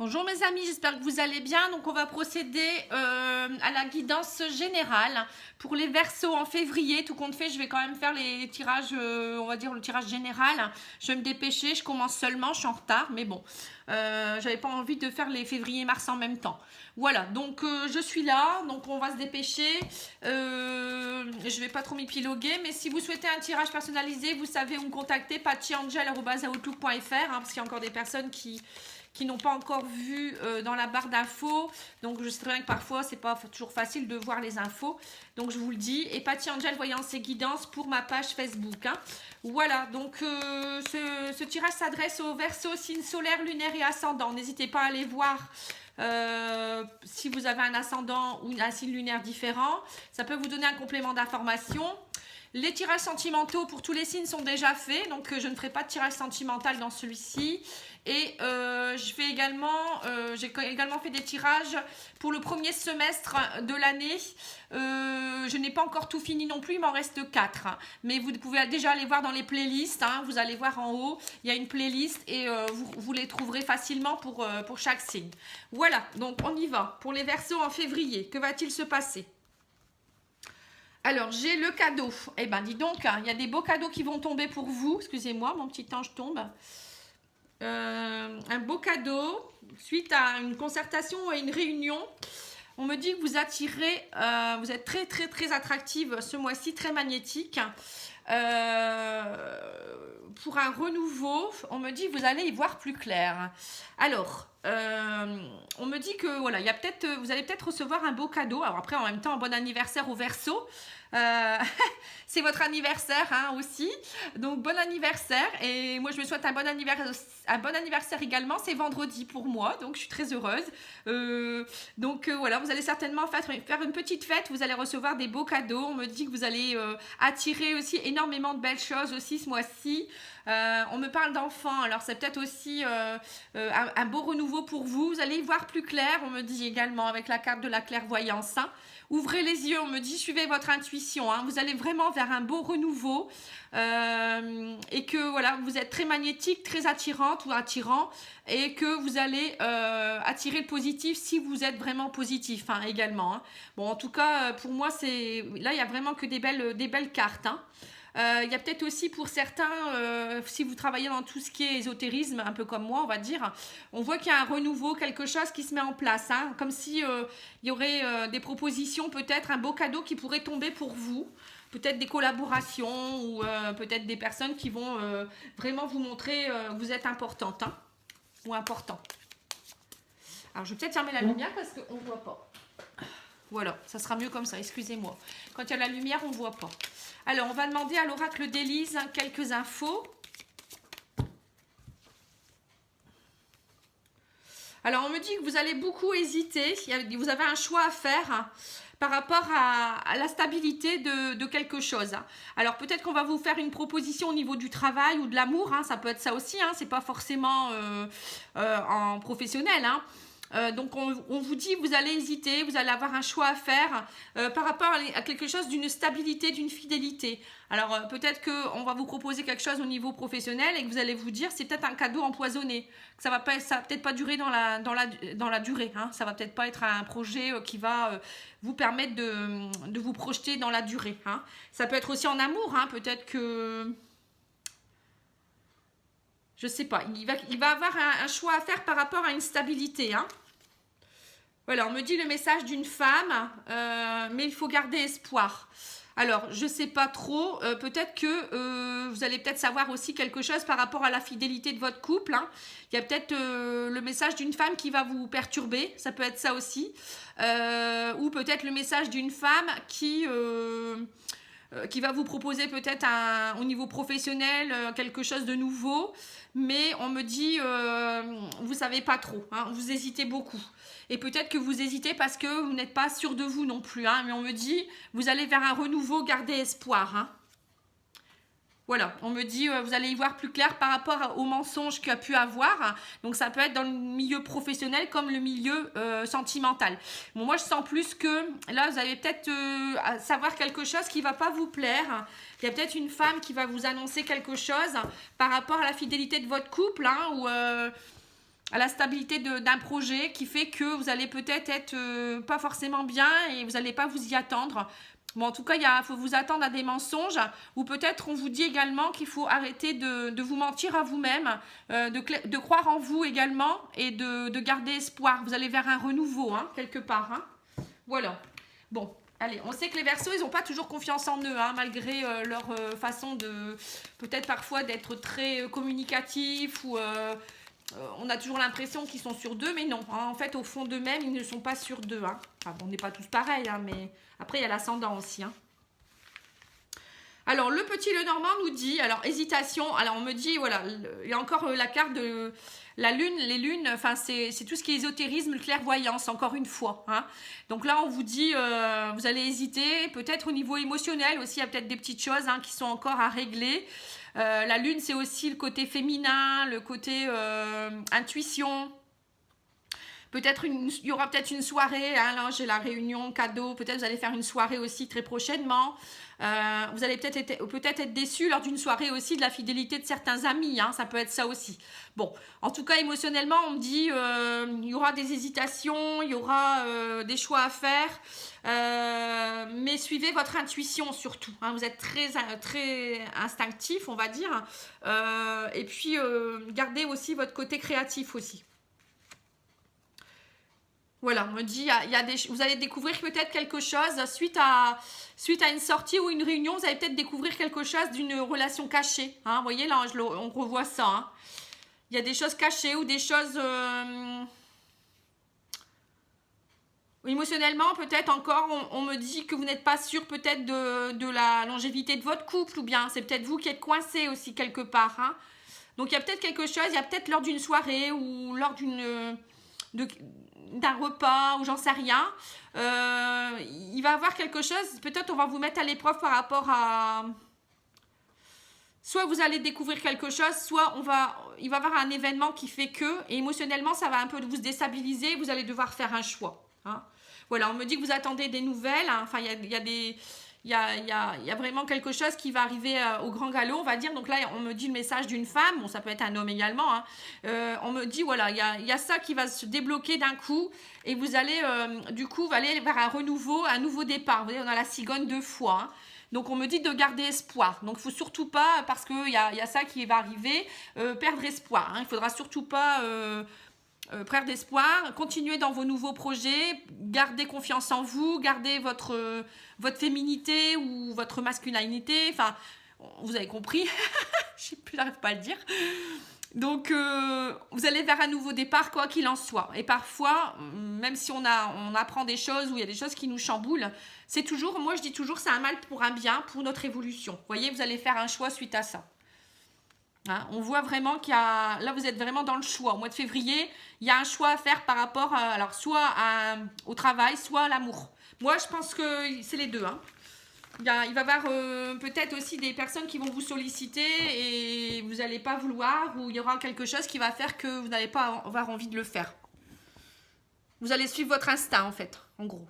Bonjour mes amis, j'espère que vous allez bien. Donc on va procéder à la guidance générale pour les Verseaux en février. Tout compte fait, je vais quand même faire les tirages, on va dire le tirage général. Je vais me dépêcher, je commence seulement, je suis en retard, mais bon, j'avais pas envie de faire les février-mars en même temps. Voilà, donc je suis là, donc on va se dépêcher. Je vais pas trop m'épiloguer, mais si vous souhaitez un tirage personnalisé, vous savez où me contacter, patchyangel@outlook.fr, parce qu'il y a encore des personnes qui n'ont pas encore vu dans la barre d'infos. Donc je sais très bien que parfois c'est pas toujours facile de voir les infos. Donc je vous le dis. Et Patty Angel Voyance et Guidance pour ma page Facebook. Hein. Voilà, donc ce tirage s'adresse aux Verseaux, signes solaires, lunaires et ascendants. N'hésitez pas à aller voir si vous avez un ascendant ou un signe lunaire différent. Ça peut vous donner un complément d'information. Les tirages sentimentaux pour tous les signes sont déjà faits, donc je ne ferai pas de tirage sentimental dans celui-ci. Et j'ai également fait des tirages pour le premier semestre de l'année. Je n'ai pas encore tout fini non plus, il m'en reste 4. Mais vous pouvez déjà aller voir dans les playlists, hein, vous allez voir en haut, il y a une playlist et vous les trouverez facilement pour chaque signe. Voilà, donc on y va. Pour les Verseaux en février, que va-t-il se passer ? Alors, j'ai le cadeau. Eh ben, dis donc, il y a des beaux cadeaux qui vont tomber pour vous. Excusez-moi, mon petit ange tombe. Un beau cadeau suite à une concertation et une réunion. On me dit que vous attirez, vous êtes très, très, très attractive ce mois-ci, très magnétique. Pour un renouveau, on me dit que vous allez y voir plus clair. Alors, on me dit que voilà, vous allez peut-être recevoir un beau cadeau. Alors après, en même temps, bon anniversaire au Verseau. C'est votre anniversaire hein, aussi, donc bon anniversaire. Et moi je me souhaite un bon anniversaire également. C'est vendredi pour moi, donc je suis très heureuse. Voilà, vous allez certainement faire une petite fête. Vous allez recevoir des beaux cadeaux. On me dit que vous allez attirer aussi énormément de belles choses aussi ce mois-ci. On me parle d'enfants, alors c'est peut-être aussi un beau renouveau pour vous. Vous allez y voir plus clair, on me dit également avec la carte de la clairvoyance. Hein. Ouvrez les yeux, on me dit suivez votre intuition. Hein. Vous allez vraiment vers un beau renouveau et que voilà, vous êtes très magnétique, très attirante ou attirant et que vous allez attirer le positif si vous êtes vraiment positif hein, également. Hein. Bon, en tout cas, pour moi, là, il n'y a vraiment que des belles cartes. Hein. Il y a peut-être aussi pour certains, si vous travaillez dans tout ce qui est ésotérisme, un peu comme moi on va dire, on voit qu'il y a un renouveau, quelque chose qui se met en place, hein, comme si il y aurait des propositions, peut-être un beau cadeau qui pourrait tomber pour vous, peut-être des collaborations ou peut-être des personnes qui vont vraiment vous montrer que vous êtes importante hein, ou important. Alors je vais peut-être fermer la lumière parce qu'on ne voit pas. Voilà, ça sera mieux comme ça, excusez-moi. Quand il y a la lumière, on ne voit pas. Alors, on va demander à l'oracle d'Élise quelques infos. Alors, on me dit que vous allez beaucoup hésiter. Vous avez un choix à faire par rapport à la stabilité de quelque chose. Alors, peut-être qu'on va vous faire une proposition au niveau du travail ou de l'amour. Hein, ça peut être ça aussi. Hein, c'est pas forcément en professionnel. Hein. Donc on vous dit vous allez hésiter, vous allez avoir un choix à faire par rapport à quelque chose d'une stabilité, d'une fidélité. Alors peut-être qu'on va vous proposer quelque chose au niveau professionnel et que vous allez vous dire c'est peut-être un cadeau empoisonné, que ça va peut-être pas durer dans la durée. Hein. Ça va peut-être pas être un projet qui va vous permettre de vous projeter dans la durée. Hein. Ça peut être aussi en amour, hein. Peut-être que... Je sais pas, il va avoir un choix à faire par rapport à une stabilité. Hein. Voilà, on me dit le message d'une femme, mais il faut garder espoir. Alors, je ne sais pas trop, peut-être que vous allez peut-être savoir aussi quelque chose par rapport à la fidélité de votre couple. Hein. Il y a peut-être le message d'une femme qui va vous perturber, ça peut être ça aussi. Ou peut-être le message d'une femme qui va vous proposer peut-être au niveau professionnel quelque chose de nouveau, mais on me dit vous savez pas trop, hein, vous hésitez beaucoup. Et peut-être que vous hésitez parce que vous n'êtes pas sûr de vous non plus, hein, mais on me dit vous allez vers un renouveau, gardez espoir. Hein. Voilà, on me dit vous allez y voir plus clair par rapport aux mensonges qu'il y a pu avoir. Donc ça peut être dans le milieu professionnel comme le milieu sentimental. Bon, moi je sens plus que là vous allez peut-être savoir quelque chose qui ne va pas vous plaire. Il y a peut-être une femme qui va vous annoncer quelque chose par rapport à la fidélité de votre couple. Hein, ou à la stabilité d'un projet qui fait que vous allez peut-être être, pas forcément bien et vous n'allez pas vous y attendre. Bon, en tout cas, il faut vous attendre à des mensonges ou peut-être on vous dit également qu'il faut arrêter de vous mentir à vous-même, de croire en vous également et de garder espoir. Vous allez vers un renouveau, hein, quelque part. Hein. Voilà. Bon, allez, on sait que les Verseaux, ils n'ont pas toujours confiance en eux, hein, malgré leur façon de, peut-être parfois d'être très communicatifs ou... on a toujours l'impression qu'ils sont sûrs d'eux, mais non. Hein, en fait, au fond d'eux-mêmes, ils ne sont pas sûrs d'eux. Hein. Enfin, on n'est pas tous pareils, hein, mais après, il y a l'ascendant aussi. Hein. Alors, le petit Lenormand nous dit, alors, hésitation. Alors, on me dit, voilà, il y a encore la carte de la lune. Les lunes, enfin, c'est tout ce qui est ésotérisme, clairvoyance, encore une fois. Hein. Donc là, on vous dit, vous allez hésiter. Peut-être au niveau émotionnel aussi, il y a peut-être des petites choses hein, qui sont encore à régler. La lune, c'est aussi le côté féminin, le côté intuition. Peut-être il y aura peut-être une soirée, hein, là j'ai la réunion cadeau, peut-être vous allez faire une soirée aussi très prochainement. Vous allez peut-être être déçu lors d'une soirée aussi de la fidélité de certains amis, hein, ça peut être ça aussi. Bon, en tout cas émotionnellement on me dit il y aura des hésitations, il y aura des choix à faire, mais suivez votre intuition surtout. Hein, vous êtes très instinctif on va dire, et puis gardez aussi votre côté créatif aussi. Voilà, on me dit, vous allez découvrir peut-être quelque chose suite à une sortie ou une réunion, vous allez peut-être découvrir quelque chose d'une relation cachée. Hein, vous voyez, là, on revoit ça. Hein. Il y a des choses cachées ou des choses... émotionnellement, peut-être encore, on me dit que vous n'êtes pas sûr peut-être de la longévité de votre couple ou bien c'est peut-être vous qui êtes coincé aussi quelque part. Hein. Donc, il y a peut-être quelque chose, il y a peut-être lors d'une soirée ou lors d'un repas ou j'en sais rien, il va y avoir quelque chose, peut-être on va vous mettre à l'épreuve par rapport à... Soit vous allez découvrir quelque chose, soit il va y avoir un événement qui fait que, et émotionnellement ça va un peu vous déstabiliser, vous allez devoir faire un choix. Hein. Voilà, on me dit que vous attendez des nouvelles, hein. Enfin il y a vraiment quelque chose qui va arriver au grand galop, on va dire. Donc là, on me dit le message d'une femme. Bon, ça peut être un homme également. Hein. On me dit, voilà, il y a ça qui va se débloquer d'un coup. Et vous allez, du coup, vous allez vers un nouveau départ. Vous voyez, on a la cigogne 2 fois. Hein. Donc, on me dit de garder espoir. Donc, il ne faut surtout pas, parce qu'il y a ça qui va arriver, perdre espoir. Hein. Il ne faudra surtout pas... perdre d'espoir, continuez dans vos nouveaux projets, gardez confiance en vous, gardez votre féminité ou votre masculinité, enfin, vous avez compris, j'arrive pas à le dire. Donc, vous allez vers un nouveau départ, quoi qu'il en soit. Et parfois, même si on apprend des choses ou il y a des choses qui nous chamboulent, c'est toujours, moi je dis toujours, c'est un mal pour un bien, pour notre évolution. Vous voyez, vous allez faire un choix suite à ça. Hein, on voit vraiment là vous êtes vraiment dans le choix. Au mois de février, il y a un choix à faire par rapport alors soit au travail, soit à l'amour. Moi, je pense que c'est les deux. Hein. Il va y avoir peut-être aussi des personnes qui vont vous solliciter et vous n'allez pas vouloir, ou il y aura quelque chose qui va faire que vous n'allez pas avoir envie de le faire. Vous allez suivre votre instinct en fait, en gros.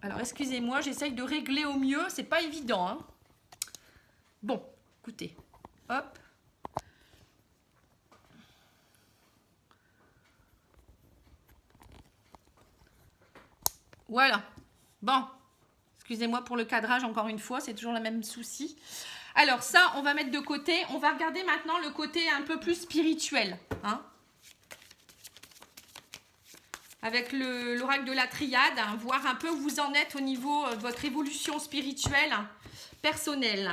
Alors excusez-moi, j'essaye de régler au mieux, c'est pas évident. Hein. Bon, écoutez. Hop. Voilà. Bon. Excusez-moi pour le cadrage encore une fois, c'est toujours le même souci. Alors ça, on va mettre de côté. On va regarder maintenant le côté un peu plus spirituel. Hein, avec l'oracle de la triade, hein, voir un peu où vous en êtes au niveau de votre évolution spirituelle, personnelle.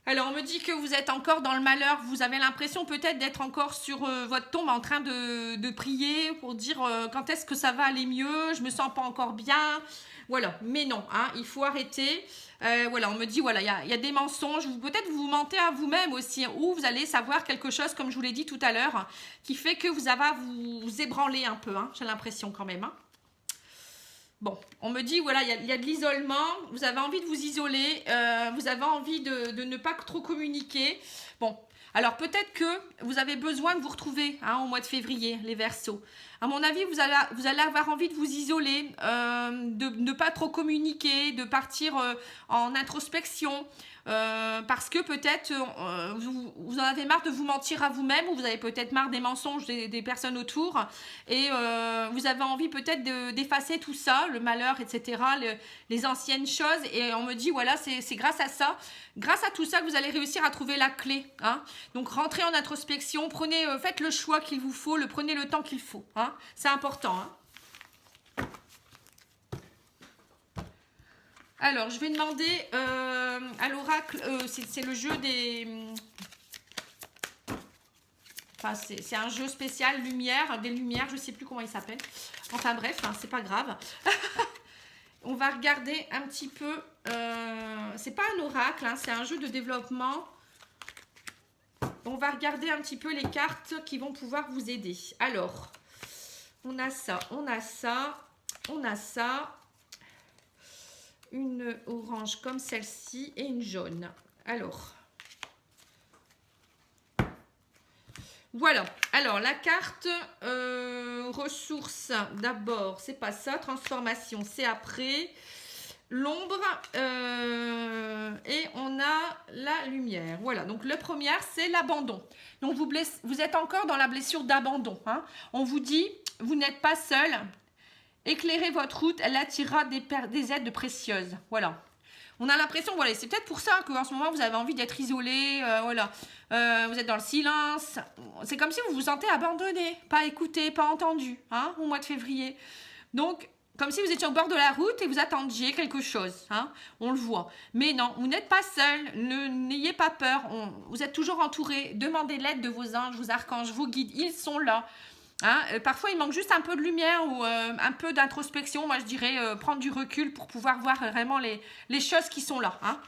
Alors, on me dit que vous êtes encore dans le malheur. Vous avez l'impression peut-être d'être encore sur votre tombe en train de prier pour dire quand est-ce que ça va aller mieux, je me sens pas encore bien. Voilà, mais non, hein, il faut arrêter. Voilà, on me dit, voilà, il y a des mensonges. Peut-être vous mentez à vous-même aussi, ou vous allez savoir quelque chose, comme je vous l'ai dit tout à l'heure, qui fait que vous allez vous ébranler un peu, hein, j'ai l'impression quand même. Hein. Bon, on me dit, voilà, il y a de l'isolement, vous avez envie de vous isoler, vous avez envie de ne pas trop communiquer. Bon, alors peut-être que vous avez besoin de vous retrouver hein, au mois de février, les Verseaux. À mon avis, vous allez avoir envie de vous isoler, de ne pas trop communiquer, de partir en introspection. parce que peut-être vous en avez marre de vous mentir à vous-même, ou vous avez peut-être marre des mensonges des personnes autour, et vous avez envie peut-être d'effacer tout ça, le malheur, etc., les anciennes choses, et on me dit, voilà, c'est grâce à ça, grâce à tout ça que vous allez réussir à trouver la clé. Hein. Donc rentrez en introspection, faites le choix qu'il vous faut, prenez le temps qu'il faut. Hein. C'est important. Hein. Alors, je vais demander à l'oracle, c'est le jeu des... Enfin, c'est un jeu spécial, des lumières, je ne sais plus comment il s'appelle. Enfin bref, hein, c'est pas grave. On va regarder un petit peu... c'est pas un oracle, hein, c'est un jeu de développement. On va regarder un petit peu les cartes qui vont pouvoir vous aider. Alors, on a ça, on a ça, on a ça. Une orange comme celle-ci et une jaune. Alors, voilà. Alors, la carte ressources, d'abord, c'est pas ça. Transformation, c'est après. L'ombre et on a la lumière. Voilà, donc le premier, c'est l'abandon. Donc, vous êtes encore dans la blessure d'abandon. Hein. On vous dit, vous n'êtes pas seul. Éclairez votre route, elle attirera des aides précieuses. Voilà. On a l'impression, voilà, c'est peut-être pour ça qu'en ce moment, vous avez envie d'être isolé. Voilà. Vous êtes dans le silence. C'est comme si vous vous sentez abandonné, pas écouté, pas entendu, hein, au mois de février. Donc, comme si vous étiez au bord de la route et vous attendiez quelque chose. Hein, on le voit. Mais non, vous n'êtes pas seul. N'ayez pas peur. Vous êtes toujours entouré. Demandez l'aide de vos anges, vos archanges, vos guides. Ils sont là. Hein, parfois, il manque juste un peu de lumière ou un peu d'introspection. Moi, je dirais prendre du recul pour pouvoir voir vraiment les choses qui sont là. Hein.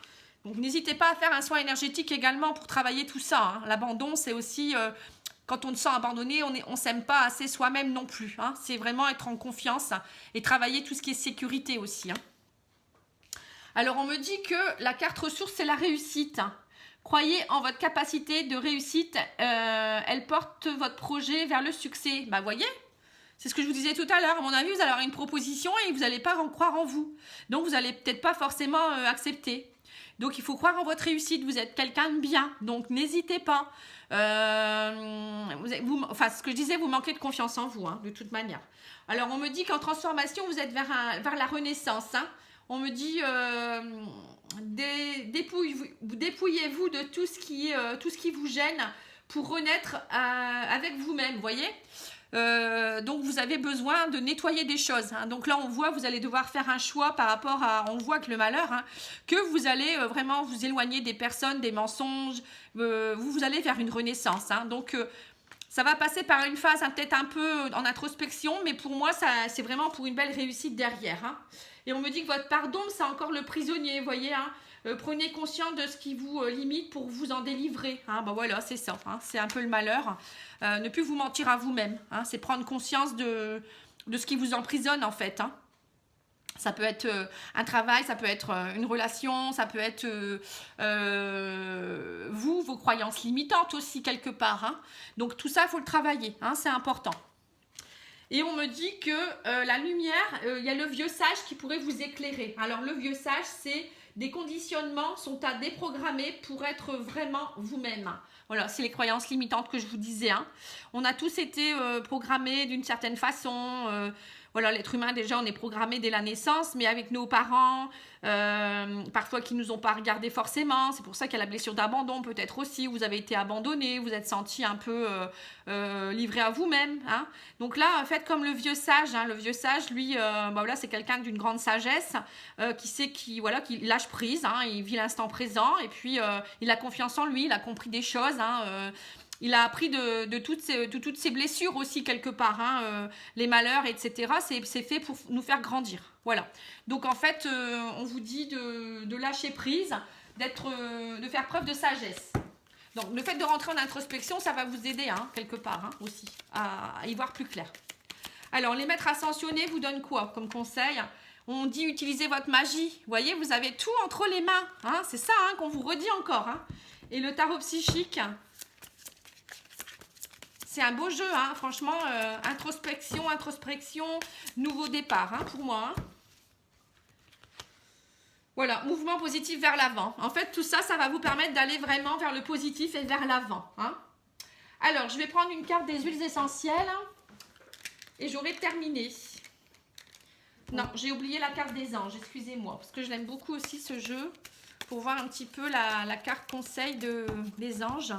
Donc, n'hésitez pas à faire un soin énergétique également pour travailler tout ça. Hein. L'abandon, c'est aussi, quand on se sent abandonné, on ne s'aime pas assez soi-même non plus. Hein. C'est vraiment être en confiance et travailler tout ce qui est sécurité aussi. Hein. Alors, on me dit que la carte ressource, c'est la réussite. Croyez en votre capacité de réussite, elle porte votre projet vers le succès. Bah voyez, c'est ce que je vous disais tout à l'heure. À mon avis, vous allez avoir une proposition et vous n'allez pas en croire en vous. Donc, vous n'allez peut-être pas forcément accepter. Donc, il faut croire en votre réussite. Vous êtes quelqu'un de bien. Donc, n'hésitez pas. Enfin, ce que je disais, vous manquez de confiance en vous, hein, de toute manière. Alors, on me dit qu'en transformation, vous êtes vers la renaissance. Hein. On me dit... dépouillez-vous de tout ce qui vous gêne pour renaître avec vous-même, voyez. Donc vous avez besoin de nettoyer des choses. Hein. Donc là on voit, vous allez devoir faire un choix par rapport à, on voit que le malheur, hein, que vous allez vraiment vous éloigner des personnes, des mensonges. Vous allez vers une renaissance. Hein. Donc ça va passer par une phase hein, peut-être un peu en introspection, mais pour moi c'est vraiment pour une belle réussite derrière. Hein. Et on me dit que votre pardon, c'est encore le prisonnier, vous voyez. Hein. Prenez conscience de ce qui vous limite pour vous en délivrer. Hein. Ben voilà, c'est ça. Hein. C'est un peu le malheur. Ne plus vous mentir à vous-même. Hein. C'est prendre conscience de ce qui vous emprisonne, en fait. Hein. Ça peut être un travail, ça peut être une relation, ça peut être vos croyances limitantes aussi, quelque part. Hein. Donc tout ça, il faut le travailler. Hein. C'est important. Et on me dit que la lumière, il y a le vieux sage qui pourrait vous éclairer. Alors le vieux sage, c'est des conditionnements sont à déprogrammer pour être vraiment vous-même. Voilà, c'est les croyances limitantes que je vous disais. Hein. On a tous été programmés d'une certaine façon. Voilà, l'être humain, déjà, on est programmé dès la naissance, mais avec nos parents, parfois qui ne nous ont pas regardé forcément. C'est pour ça qu'il y a la blessure d'abandon, peut-être aussi. Vous avez été abandonné, vous êtes senti un peu livré à vous-même. Hein. Donc là, faites comme le vieux sage. Hein. Le vieux sage, lui, voilà, c'est quelqu'un d'une grande sagesse qui sait qui lâche prise. Hein. Il vit l'instant présent et puis il a confiance en lui, il a compris des choses. Hein. Il a appris de toutes ces blessures aussi quelque part, hein, les malheurs, etc. C'est fait pour nous faire grandir. Voilà. Donc en fait, on vous dit de lâcher prise, de faire preuve de sagesse. Donc le fait de rentrer en introspection, ça va vous aider hein, quelque part hein, aussi à y voir plus clair. Alors les maîtres ascensionnés vous donnent quoi comme conseil? On dit utilisez votre magie. Vous voyez, vous avez tout entre les mains. Hein, c'est ça hein, qu'on vous redit encore. Hein. Et le tarot psychique... C'est un beau jeu, hein, franchement, introspection, nouveau départ, hein, pour moi. Hein. Voilà, mouvement positif vers l'avant. En fait, tout ça, ça va vous permettre d'aller vraiment vers le positif et vers l'avant. Hein. Alors, je vais prendre une carte des huiles essentielles et j'aurai terminé. Non, j'ai oublié la carte des anges, excusez-moi, parce que je l'aime beaucoup aussi ce jeu, pour voir un petit peu la carte conseil des anges.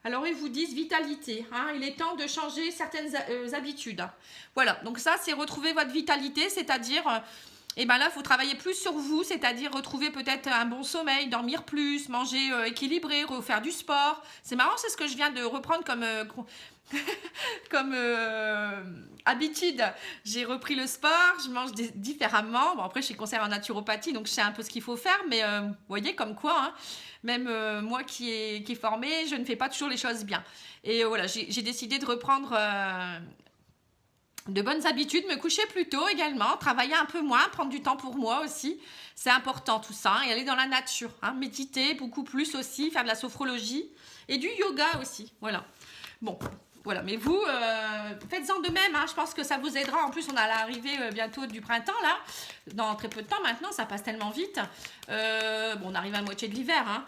Alors, ils vous disent vitalité. Hein, il est temps de changer certaines habitudes. Voilà, donc ça, c'est retrouver votre vitalité, c'est-à-dire, et ben là, il faut travailler plus sur vous, c'est-à-dire retrouver peut-être un bon sommeil, dormir plus, manger équilibré, refaire du sport. C'est marrant, c'est ce que je viens de reprendre comme habitude. J'ai repris le sport, je mange différemment. Bon, après, je suis conseillère en naturopathie, donc je sais un peu ce qu'il faut faire, mais vous voyez, comme quoi, hein, même moi qui est formée, je ne fais pas toujours les choses bien. Et voilà, j'ai décidé de reprendre de bonnes habitudes, me coucher plus tôt également, travailler un peu moins, prendre du temps pour moi aussi. C'est important tout ça, hein, et aller dans la nature, hein, méditer beaucoup plus aussi, faire de la sophrologie et du yoga aussi. Voilà. Bon, voilà, mais vous, faites-en de même, hein. Je pense que ça vous aidera. En plus, on a l'arrivée bientôt du printemps, là, dans très peu de temps maintenant, ça passe tellement vite. Bon, on arrive à la moitié de l'hiver, hein.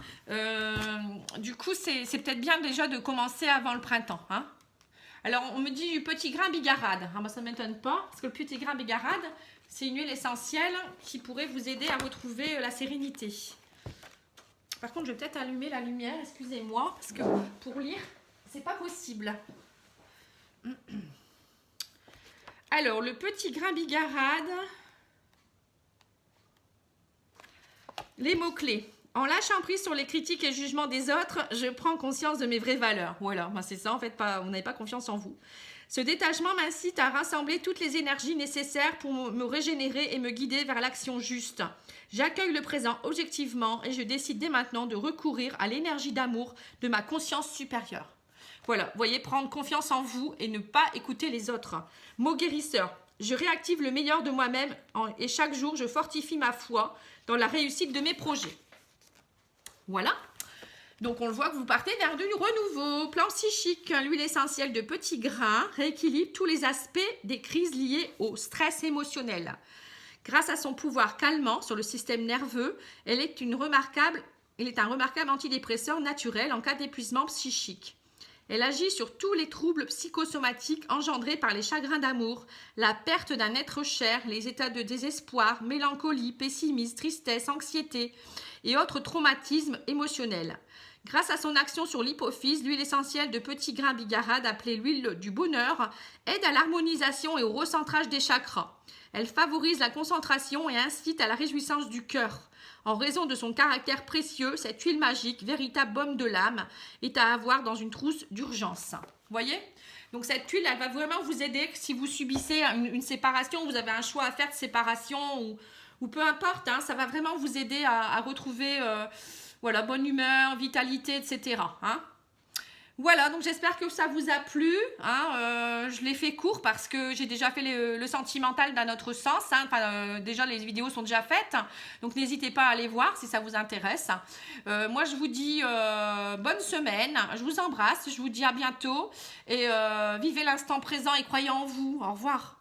Du coup, c'est peut-être bien déjà de commencer avant le printemps, hein. Alors, on me dit du petit grain bigarade. Ah, bah, ça ne m'étonne pas, parce que le petit grain bigarade, c'est une huile essentielle qui pourrait vous aider à retrouver la sérénité. Par contre, je vais peut-être allumer la lumière, excusez-moi, parce que pour lire, c'est pas possible. Alors, le petit grain bigarade. Les mots-clés. En lâchant prise sur les critiques et jugements des autres, je prends conscience de mes vraies valeurs. Voilà, ben c'est ça en fait, vous n'avez pas confiance en vous. Ce détachement m'incite à rassembler toutes les énergies nécessaires pour me régénérer et me guider vers l'action juste. J'accueille le présent objectivement et je décide dès maintenant de recourir à l'énergie d'amour de ma conscience supérieure. Voilà, vous voyez, prendre confiance en vous et ne pas écouter les autres. Mot guérisseur. Je réactive le meilleur de moi-même et chaque jour, je fortifie ma foi dans la réussite de mes projets. Voilà. Donc, on le voit que vous partez vers du renouveau. Plan psychique, l'huile essentielle de petits grains rééquilibre tous les aspects des crises liées au stress émotionnel. Grâce à son pouvoir calmant sur le système nerveux, elle est un remarquable antidépresseur naturel en cas d'épuisement psychique. Elle agit sur tous les troubles psychosomatiques engendrés par les chagrins d'amour, la perte d'un être cher, les états de désespoir, mélancolie, pessimisme, tristesse, anxiété et autres traumatismes émotionnels. Grâce à son action sur l'hypophyse, l'huile essentielle de petits grains bigarade, appelée l'huile du bonheur, aide à l'harmonisation et au recentrage des chakras. Elle favorise la concentration et incite à la réjouissance du cœur. En raison de son caractère précieux, cette huile magique, véritable baume de l'âme, est à avoir dans une trousse d'urgence. Voyez ? Donc cette huile, elle va vraiment vous aider si vous subissez une séparation, vous avez un choix à faire de séparation ou peu importe, hein, ça va vraiment vous aider à retrouver voilà, bonne humeur, vitalité, etc. Hein. Voilà, donc j'espère que ça vous a plu. Hein, je l'ai fait court parce que j'ai déjà fait le sentimental dans notre sens. Hein, déjà, les vidéos sont déjà faites. Donc, n'hésitez pas à aller voir si ça vous intéresse. Moi, je vous dis bonne semaine. Je vous embrasse. Je vous dis à bientôt. Et vivez l'instant présent et croyez en vous. Au revoir.